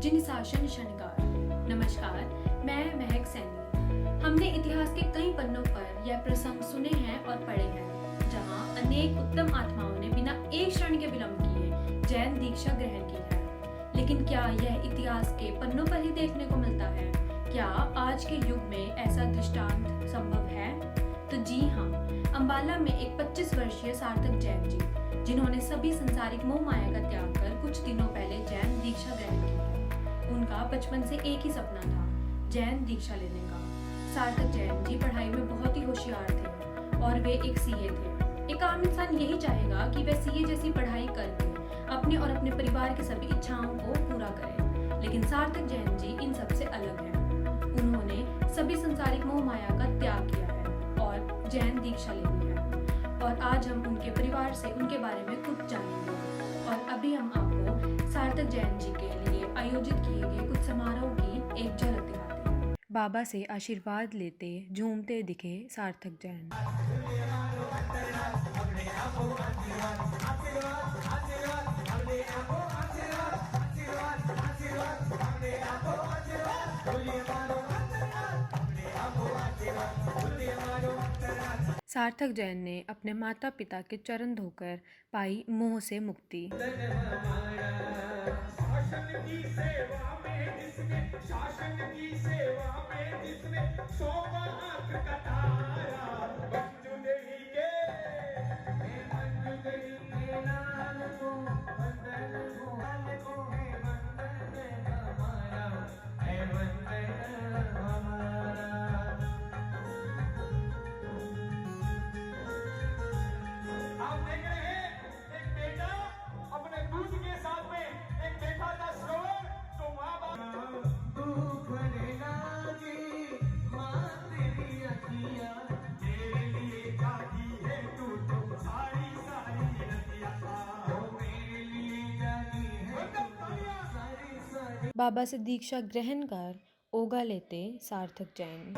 जिन शासन शृंगार। नमस्कार, मैं महक सैनी। हमने इतिहास के कई पन्नों पर यह प्रसंग सुने हैं और पढ़े हैं, जहां अनेक उत्तम आत्माओं ने बिना एक क्षण के विलंब किए जैन दीक्षा ग्रहण की है। लेकिन क्या यह इतिहास के पन्नों पर ही देखने को मिलता है? क्या आज के युग में ऐसा दृष्टांत संभव है? तो जी हाँ, अंबाला में एक 25 वर्षीय सार्थक जैन जी, जिन्होंने सभी संसारिक मोह माया का त्याग कर कुछ दिनों पहले जैन दीक्षा ग्रहण की है। उनका बचपन से एक ही सपना था, जैन दीक्षा लेने का। सार्थक जैन जी पढ़ाई में बहुत ही होशियार थे और वे एक सीए थे। एक आम इंसान यही चाहेगा कि वह सीए जैसी पढ़ाई करके अपने और अपने परिवार की सभी इच्छाओं को पूरा करे, लेकिन सार्थक जैन जी इन सबसे अलग हैं। उन्होंने सभी संसारिक मोह माया का त्याग किया है और जैन दीक्षा ली है। और आज हम उनके परिवार से उनके बारे में कुछ जानेंगे। और अभी हम आपको सार्थक जैन जी के लिए आयोजित किए गए कुछ समारोह की एक झलक दिखाते हैं। बाबा से आशीर्वाद लेते झूमते दिखे सार्थक जैन। सार्थक जैन ने अपने माता पिता के चरण धोकर पाई मोह से मुक्ति। बाबा से दीक्षा ग्रहण कर ओगा लेते सार्थक जैन।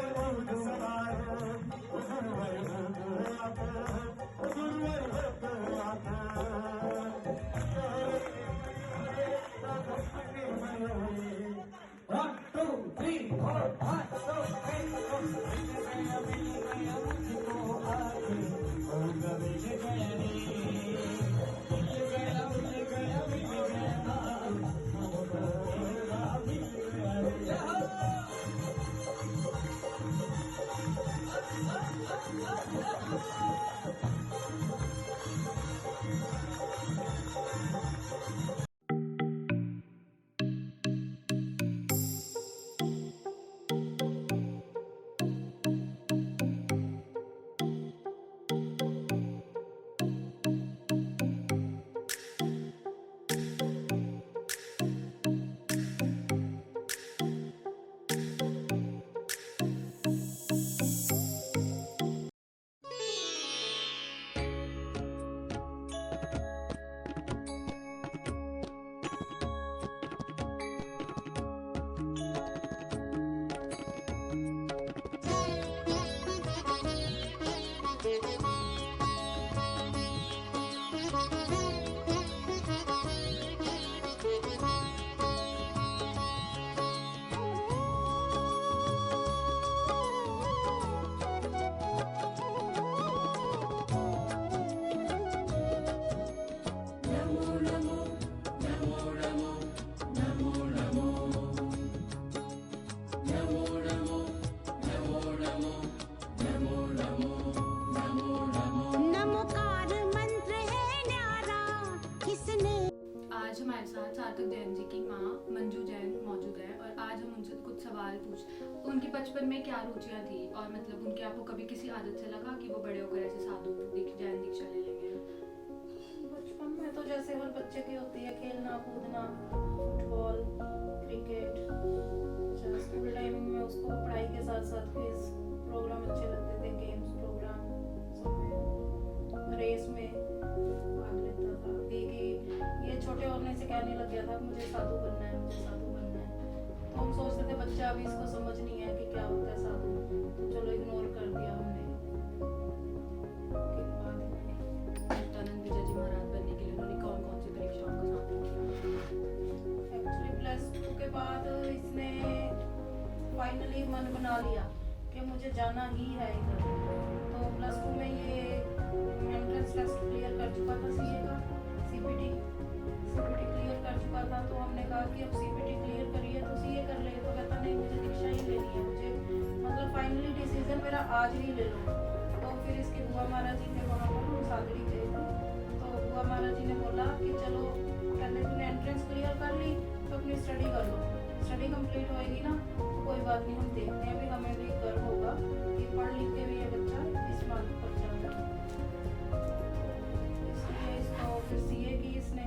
आज हमारे साथ सार्थक जैन जी की माँ मंजू जैन मौजूद है और आज हम उनसे कुछ सवाल पूछ उनके बचपन में क्या रुचियाँ थी और मतलब उनके आपको कभी किसी आदत से लगा कि वो बड़े होकर ऐसे साधु जैन दीक्षा ले लेंगे? बचपन में तो जैसे हर बच्चे की होती है, खेलना कूदना, फुटबॉल, क्रिकेट। स्कूल टाइम में उसको पढ़ाई के साथ साथ क्विज प्रोग्राम अच्छे लगते थे, गेम्स प्रोग्राम सब में, रेस में भाग लेता था। ये छोटे होने से कहने लग गया था मुझे साधु बनना है, मुझे साधु बनना है। तो हम सोचते थे बच्चा अभी इसको समझ नहीं है कि क्या होता है साधु, तो चलो इग्नोर कर दिया हमने। नित्यानंद विजय जी महाराज बनने के लिए उन्होंने कौन कौन सी परीक्षाओं का सामना किया? एक्चुअली प्लस 2 के बाद मैंने फाइनली मन बना लिया कि मुझे जाना ही है इधर। तो +2 में ये एंट्रेंस टेस्ट क्लियर कर चुका था सीए का, सीपीटी क्लियर कर चुका था। तो हमने कहा कि अब सीपीटी क्लियर करिए तो सीए कर ले। तो कहता नहीं, मुझे दीक्षा ही लेनी है, मुझे मतलब फाइनली डिसीजन मेरा आज ही ले लो। तो फिर इसके बुआ महाराज जी ने वहाँ पर हम सादड़ी गए थे, तो बुआ महाराज जी ने बोला कि चलो, कहने तूने एंट्रेंस क्लियर कर ली तो अपनी स्टडी कर लो, स्टडी कंप्लीट होएगी ना तो कोई बात नहीं, हम देखते हैं। भी हमें भी गर्व होगा कि पढ़ लिख के भी ये बच्चा इस मार्ग पर जा रहा है। इसलिए इसको फिर सीए की, इसने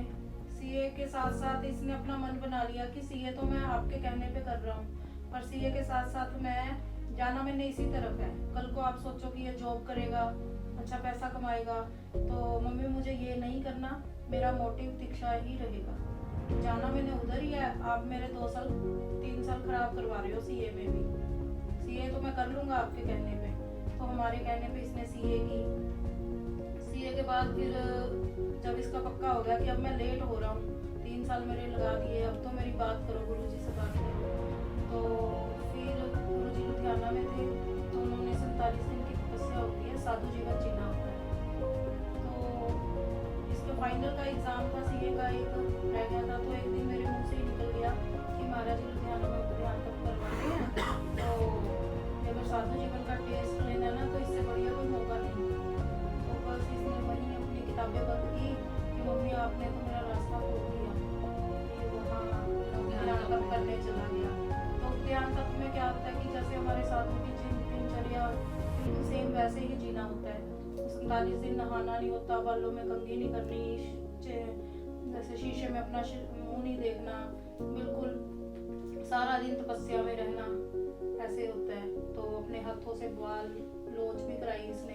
सीए के साथ साथ इसने अपना मन बना लिया कि सीए तो मैं आपके कहने पे कर रहा हूँ, पर सीए के साथ साथ मैं जाना मैंने इसी तरफ है। कल को आप सोचो कि ये जॉब करेगा, अच्छा पैसा कमाएगा, तो मम्मी मुझे ये नहीं करना, मेरा मोटिव दीक्षा ही रहेगा। जाना मैंने उधर ही है। आप मेरे 3 साल खराब करवा रहे हो सीए में भी। सीए तो मैं कर लूँगा आपके कहने पे। तो हमारे कहने पे इसने सीए की। सीए के बाद फिर जब इसका पक्का हो गया कि अब मैं लेट हो रहा हूँ, 3 साल मेरे लगा दिए, अब तो मेरी बात करो, गुरुजी से बात करो। तो फिर गुरुजी लुधियाना में थे, तो उन्होंने 47 दिन की तपस्या होती है, साधु जीवन जीना होता है। तो इसका फाइनल का एग्जाम था सीए का, एक रह गया था। तो एक दिन मेरे मुंह से ही निकल गया कि महाराज जी लुधियाना में ध्यान तक करवाते हैं, तो अगर साधु जीवन का टेस्ट लेना ना तो इससे बढ़िया कोई मौका नहीं। तो बस इसने वहीं अपनी किताबें बंद की कि मम्मी आपने तो मेरा रास्ता खोल दिया। ये वहाँ ध्यान तक करने चला गया। तो ध्यान तक में क्या होता है कि जैसे हमारे साधु की दिनचर्या बिल्कुल सेम वैसे ही जीना होता है। 47 दिन नहाना नहीं होता, बालों में कंघी नहीं करनी, जैसे शीशे में अपना मुंह नहीं देखना, बिल्कुल सारा दिन तपस्या में रहना, ऐसे होता है। तो अपने हाथों से बाल लोच भी कराई इसने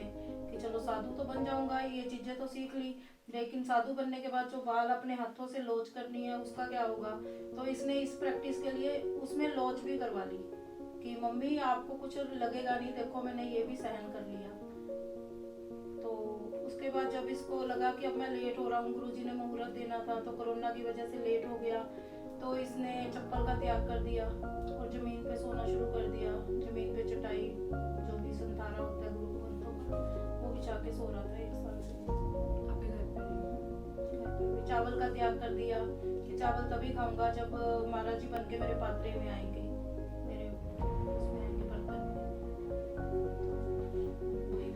कि चलो साधु तो बन जाऊंगा, ये चीजें तो सीख ली, लेकिन साधु बनने के बाद जो बाल अपने हाथों से लोच करनी है उसका क्या होगा। तो इसने इस प्रैक्टिस के लिए उसमें लोच भी करवा ली कि मम्मी आपको कुछ लगेगा नहीं, देखो मैंने ये भी सहन कर लिया। तो उसके बाद जब इसको लगा कि अब मैं लेट हो रहा हूँ, गुरुजी ने मुहूर्त देना था, तो कोरोना की वजह से लेट हो गया, तो इसने चप्पल का त्याग कर दिया और जमीन पे सोना शुरू कर दिया। जमीन पे चटाई, जो भी संथारा होता है गुरु ग्रंथों का, वो बिछा के सो रहा था 1 साल से। आपके घर पे चावल का त्याग कर दिया कि चावल तभी खाऊंगा जब महाराज जी बन के मेरे पात्रे में आएंगे, मेरे उसमें आएंगे बर्तन में।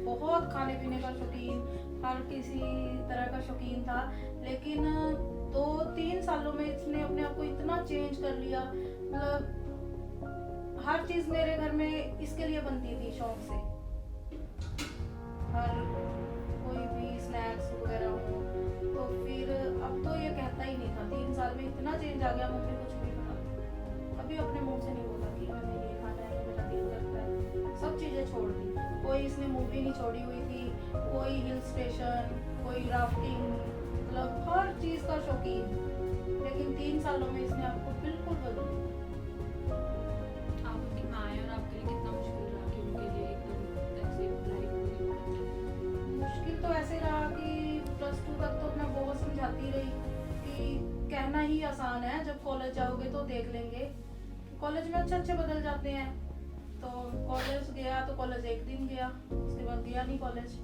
बहुत खाने पीने का शौकीन, हर किसी तरह का शौकीन था, लेकिन 2-3 सालों में इसने अपने आप को इतना चेंज कर लिया। मतलब हर चीज मेरे घर में इसके लिए बनती थी शौक से, हर कोई भी स्नैक्स वगैरह हो। तो फिर अब तो ये कहता ही नहीं था, 3 साल में इतना चेंज आ गया, मम्मी कुछ भी बना, कभी अपने मुंह से नहीं बोला कि मैंने ये खाना है, मेरा दिल करता है। सब चीजें छोड़ दी, कोई इसने मूवी नहीं छोड़ी हुई थी, कोई हिल स्टेशन, कोई राफ्टिंग, मतलब हर चीज का शौकीन। लेकिन 3 सालों में इसने आपको बिल्कुल बदल दिया। आप अपनी माँ और आपके लिए कितना मुश्किल रहा कि उनके लिए एकदम ऐसे लाइफ मुश्किल तो ऐसे रहा कि +2 तक तो मैं बहुत समझाती रही कि कहना ही आसान है, जब कॉलेज जाओगे तो देख लेंगे। कॉलेज में अच्छे बदल जाते हैं। तो कॉलेज गया तो कॉलेज एक दिन गया, उसके बाद गया नहीं कॉलेज।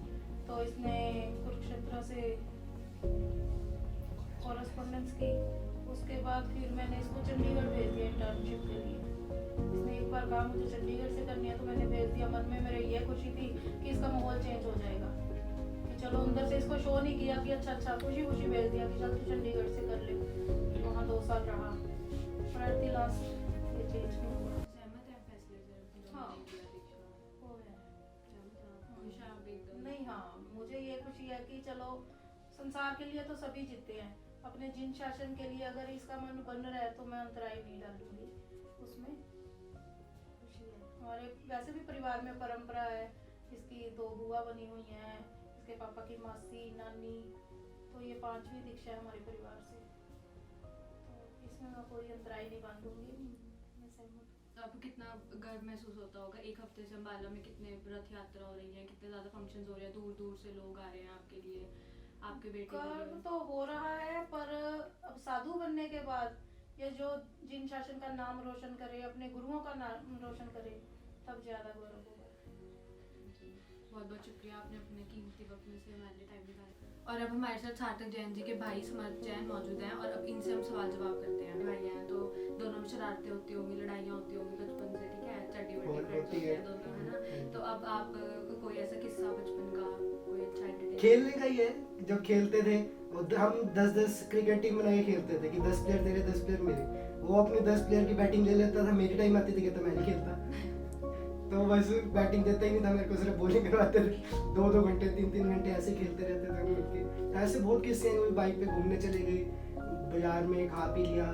तो इसने कुरुक्षेत्र से कॉरेस्पॉन्डेंस की, उसके बाद फिर मैंने इसको चंडीगढ़ भेज दिया इंटर्नशिप के लिए। इसने एक बार कहा मुझे चंडीगढ़ से करनी है, तो मैंने भेज दिया। मन में मेरे ये खुशी थी कि इसका माहौल चेंज हो जाएगा, कि चलो अंदर से इसको शो नहीं किया कि अच्छा खुशी भेज दिया कि चल तू चंडीगढ़ से कर ले। वहाँ 2 साल रहा, पर एट द लास्ट ये चेंज नहीं हुआ। सहमत है फैसले से? हाँ। हो गया, खुश हैं आप एकदम? नहीं, हाँ, मुझे ये खुशी है कि चलो संसार के लिए तो सभी जीते हैं, अपने जिन शासन के लिए अगर इसका मन बन रहा है तो मैं अंतराय नहीं डालूंगी उसमें। खुशी है। हमारे वैसे भी परिवार में परंपरा है, इसकी 2 बुआ बनी हुई हैं, इसके पापा की मासी, नानी, तो ये 5वीं दीक्षा है हमारे परिवार से, तो इसमें मैं कोई अंतराय नहीं बांधूंगी। मैं सहमत हूँ। आपको कितना गर्व महसूस होता होगा? 1 हफ्ते से अम्बाला में कितने रथ यात्रा हो रही है, कितने ज्यादा फंक्शंस हो रहे हैं, दूर दूर से लोग आ रहे हैं आपके लिए, आपके बेटे के गर्व लिए। तो हो रहा है, पर अब साधु बनने के बाद या जो जिन शासन का नाम रोशन करे, अपने गुरुओं का नाम रोशन करे, तब ज्यादा गौरव होगा। बहुत बहुत शुक्रिया, आपने अपने कीमती वक्त में से हमारे लिए टाइम निकाला। और अब हमारे साथ सार्थक जैन जी के भाई समर्थ जैन मौजूद हैं और अब इनसे हम सवाल जवाब करते हैं। भाई हैं तो दोनों में शरारतें होती होंगी, लड़ाइयाँ होती होंगी बचपन से, ठीक है, चड्डी बहुत बड्डी फ्रेंड्स होती होते है। हैं दोनों, है ना। तो अब आप कोई ऐसा किस्सा बचपन का, कोई अच्छा entertainment? खेलने का ही है। जब खेलते थे हम 10-10 क्रिकेट टीम बना के खेलते थे कि 10 प्लेयर तेरे 10 प्लेयर मेरे। वो अपने 10 प्लेयर की बैटिंग ले लेता था, मेरी टाइम आती थी कहता मैं नहीं खेलता। तो बस बैटिंग देता ही नहीं था मेरे को, सिर्फ बॉलिंग करवाते थे। 2-2 घंटे 3-3 घंटे ऐसे खेलते रहते थे हम लोग के। ऐसे बहुत किस्से हैं, कभी बाइक पे घूमने चले गए, बाजार में खा पी लिया,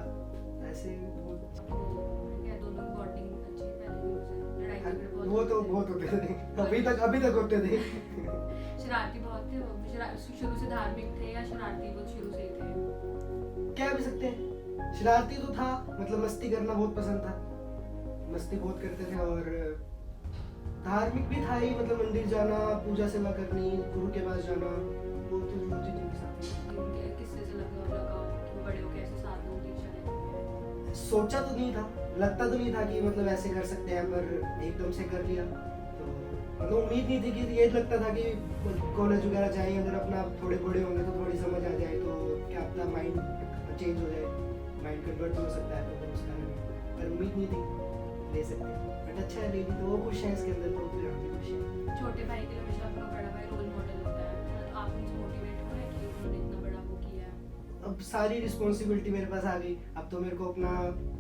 ऐसे बहुत। क्या दोनों की बॉन्डिंग अच्छी है पहले भी उनसे? लड़ाई झगड़े बहुत वो तो होते थे? बहुत होते थे, अभी तक होते थे। शरारती बहुत थे वो, शुरू से धार्मिक थे या शरारती वो शुरू से ही थे? कह भी सकते हैं, शरारती तो था, मतलब मस्ती करना बहुत पसंद था, मस्ती बहुत करते थे। और धार्मिक भी था ही, मतलब मंदिर जाना, पूजा सेवा करनी, गुरु के पास जाना, वो तो रोज ही के साथ ही। उनके किस्से से लगा कि वो बड़े होके ऐसे साथ में दीक्षा लेते हैं। सोचा तो नहीं था, लगता तो नहीं था कि मतलब ऐसे कर सकते हैं, पर एकदम से कर लिया। तो मतलब उम्मीद नहीं थी कि, ये लगता था कि कॉलेज वगैरह जाए, अगर अपना थोड़े बड़े होंगे तो थोड़ी समझ आ जाए, तो क्या अपना माइंड चेंज हो जाए, माइंड कन्वर्ट हो सकता है, तो उसका पर उम्मीद नहीं थी ले सकते हैं। बट अच्छा है, लेडी तो वो खुश है इसके अंदर, तो फिर हम भी खुश हैं। छोटे भाई के लिए हमेशा अपना बड़ा भाई रोल मॉडल होता है, तो आप उनसे मोटिवेट हुए कि उन्होंने इतना बड़ा वो किया है? अब सारी रिस्पॉन्सिबिलिटी मेरे पास आ गई, अब तो मेरे को अपना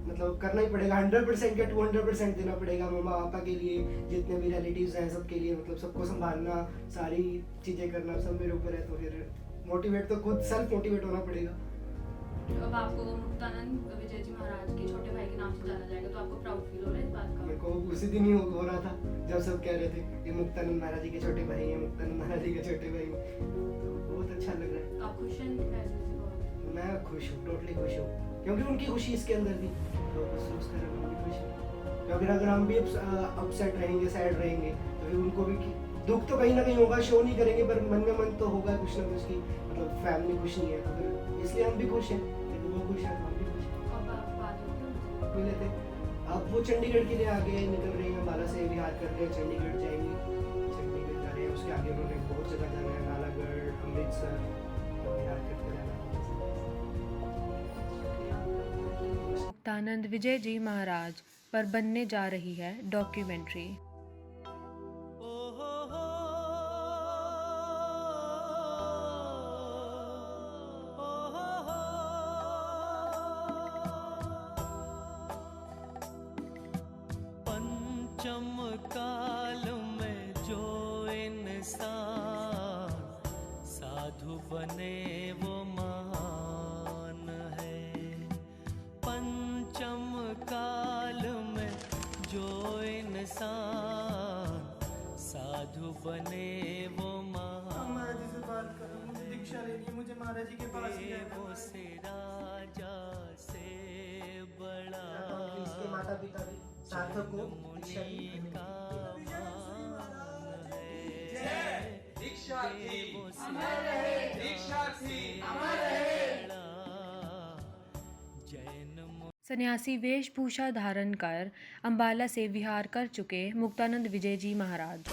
मतलब करना ही पड़ेगा, 100% का 200% देना पड़ेगा मम्मा पापा के लिए, जितने भी रिलेटिव्स हैं सबके लिए, मतलब सबको संभालना, सारी चीज़ें करना सब मेरे ऊपर है। तो फिर मोटिवेट तो खुद सेल्फ मोटिवेट होना पड़ेगा। तो अब आपको मुक्तानंद विजय जी महाराज के छोटे भाई के नाम से जाना जाएगा, तो आपको प्राउड फील हो रहा है इस बात मेरे का? को उसी दिन ही हो रहा था जब सब कह रहे थे ये मुक्तानंद महाराज जी के छोटे भाई हैं, मुक्तानंद महाराज जी के छोटे भाई हैं, तो बहुत अच्छा लग रहा है। आप खुश हैं इनके फैसले से बहुत? मैं खुश हूँ, टोटली खुश हूँ, क्योंकि उनकी खुशी इसके अंदर थी, तो बस उस तरह मैं भी खुश हूँ। क्योंकि अगर हम भी अपसेट रहेंगे, सैड रहेंगे, तो फिर उनको भी दुख तो कहीं ना कहीं होगा, शो नहीं करेंगे, पर मन में मन तो होगा कुछ ना कुछ की, मतलब फैमिली खुश नहीं है, तो फिर इसलिए हम भी खुश हैं, लेकिन वो खुश है तो हम भी खुश हैं। अब आप बात होती है उनसे? मिले थे, अब वो चंडीगढ़ के लिए आगे निकल रहे हैं, अम्बाला से बिहार कर रहे हैं, चंडीगढ़ जाएंगे, चंडीगढ़ जा रहे हैं, उसके आगे उन्होंने बहुत जगह जाना है, नालागढ़, अमृतसर, तो बिहार करके जाना है। मुक्तानंद विजय जी महाराज पर बनने जा रही है डॉक्यूमेंट्री। पंचम काल में जो इंसान साधु बने वो महान है। पंचम काल में जो इंसान साधु बने वो महाराज जी से बात करो, मुझे दीक्षा लेनी है, मुझे महाराज जी के पास ही रहना है। वो से राजा से बड़ा इसके माता पिता भी सार्थक को दीक्षा दी। सन्यासी वेशभूषा धारण कर अंबाला से विहार कर चुके मुक्तानंद विजय जी महाराज।